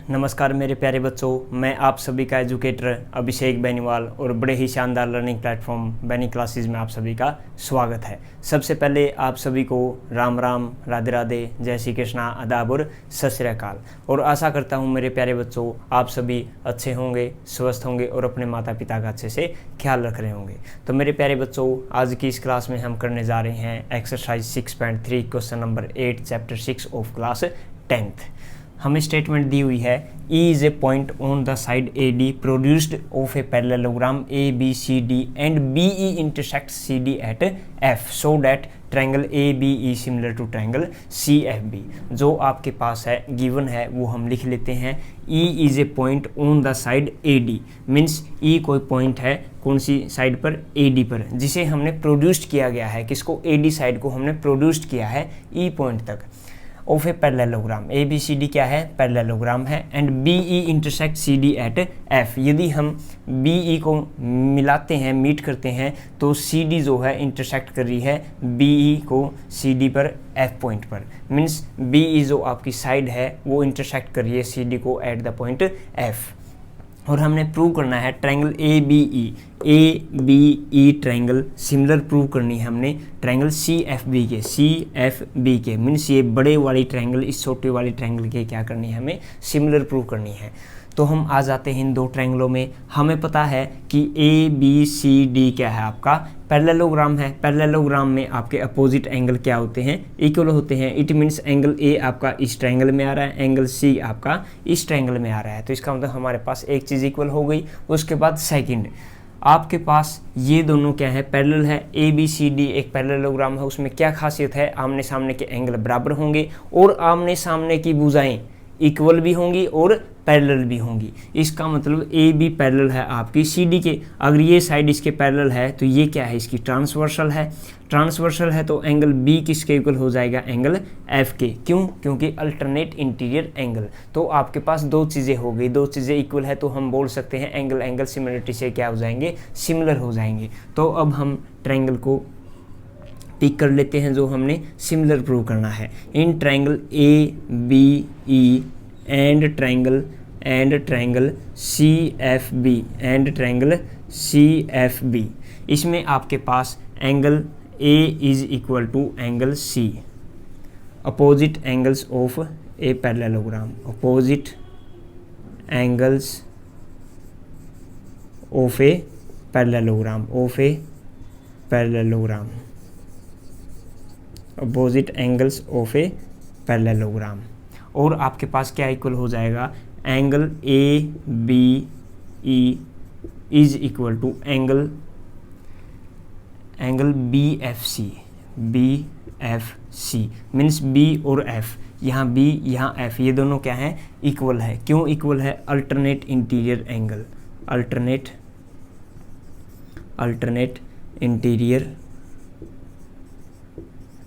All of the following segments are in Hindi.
नमस्कार मेरे प्यारे बच्चों, मैं आप सभी का एजुकेटर अभिषेक बेनीवाल और बड़े ही शानदार लर्निंग प्लेटफॉर्म बेनी क्लासेस में आप सभी का स्वागत है। सबसे पहले आप सभी को राम राम, राधे राधे, जय श्री कृष्णा, आदाब और सत श्री अकाल। और आशा करता हूँ मेरे प्यारे बच्चों आप सभी अच्छे होंगे, स्वस्थ होंगे और अपने माता पिता का अच्छे से ख्याल रख रहे होंगे। तो मेरे प्यारे बच्चों, आज की इस क्लास में हम करने जा रहे हैं exercise 6.3 question number 8 chapter 6 of class 10th। हमें स्टेटमेंट दी हुई है E is a point on the side AD produced of a parallelogram ABCD and BE intersect CD at F so that triangle ABE similar to triangle CFB। जो आपके पास है गिवन है वो हम लिख लेते हैं। E is a point on the side AD means E कोई पॉइंट है कौन सी साइड पर, AD पर, जिसे हमने प्रोड्यूस्ड किया गया है। किसको? AD साइड को हमने प्रोड्यूस्ड किया है E पॉइंट तक ऑफ ए पैरेललोग्राम। ABCD क्या है? पैरेललोग्राम है। And BE intersect CD at F। यदि हम BE को मिलाते हैं, मीट करते हैं, तो CD जो है इंटरसेक्ट कर रही है BE को CD पर F पॉइंट पर। मीन्स BE जो आपकी साइड है वो इंटरसेक्ट कर रही है CD को एट द पॉइंट F। और हमने प्रूव करना है triangle ABE triangle similar prove करनी है हमने ट्रायंगल CFB के मीन्स ये बड़े वाली ट्रायंगल इस छोटे वाली ट्रायंगल के क्या करनी है, हमें सिमिलर प्रूव करनी है। तो हम आ जाते हैं इन दो ट्रायंगलों में। हमें पता है कि ABCD क्या है, आपका पैरेललोग्राम है। पैरेललोग्राम में आपके अपोजिट एंगल क्या होते हैं? इक्वल होते हैं। इट मीन्स एंगल A आपका इस ट्रायंगल में आ रहा है, एंगल C आपका इस ट्रायंगल में आ रहा है। तो इसका मतलब हमारे पास एक चीज़ इक्वल हो गई। उसके बाद सेकंड, आपके पास ये दोनों क्या है? पैरेलल है। ABCD एक पैरेललोग्राम है। उसमें क्या खासियत है? आमने सामने के एंगल बराबर होंगे और आमने सामने की भुजाएं इक्वल भी होंगी और पैरेलल भी होंगी। इसका मतलब AB पैरेलल है आपकी CD के। अगर ये साइड इसके पैरेलल है तो ये क्या है? इसकी ट्रांसवर्सल है। ट्रांसवर्सल है तो एंगल B किसके इक्वल हो जाएगा? एंगल F के। क्यों? क्योंकि अल्टरनेट इंटीरियर एंगल। तो आपके पास दो चीज़ें हो गई, दो चीज़ें इक्वल है तो हम बोल सकते हैं एंगल सिमिलरिटी से क्या हो जाएंगे? सिमिलर हो जाएंगे। तो अब हम ट्रायंगल को पिक कर लेते हैं जो हमने सिमिलर प्रूव करना है। In triangle ABE and triangle CFB इसमें आपके पास angle A is equal to angle C, opposite angles of a parallelogram, opposite angles of a parallelogram, opposite angles of a parallelogram. और आपके पास क्या इक्वल हो जाएगा? Angle ABE is equal to angle BFC means B और F, यहाँ B यहाँ F, ये दोनों क्या है? इक्वल है। क्यों इक्वल है? Alternate interior angle, alternate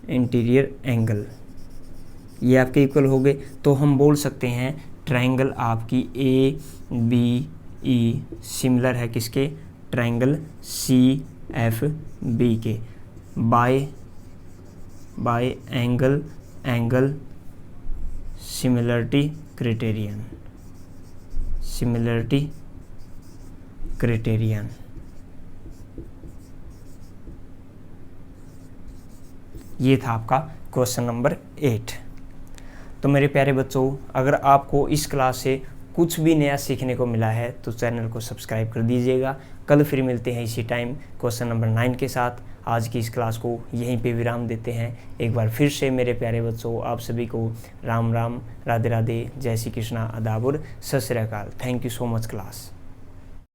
interior angle, ये आपके इक्वल हो गए। तो हम बोल सकते हैं ट्रायंगल आपकी ABE सिमिलर है किसके? ट्रायंगल CFB के बाय एंगल सिमिलरिटी क्राइटेरियन। ये था आपका क्वेश्चन नंबर 8। तो मेरे प्यारे बच्चों, अगर आपको इस क्लास से कुछ भी नया सीखने को मिला है तो चैनल को सब्सक्राइब कर दीजिएगा। कल फिर मिलते हैं इसी टाइम क्वेश्चन नंबर 9 के साथ। आज की इस क्लास को यहीं पे विराम देते हैं। एक बार फिर से मेरे प्यारे बच्चों आप सभी को राम राम, राधे राधे, जय श्री कृष्णा, आदाब और सत श्री अकाल। Thank you so much class.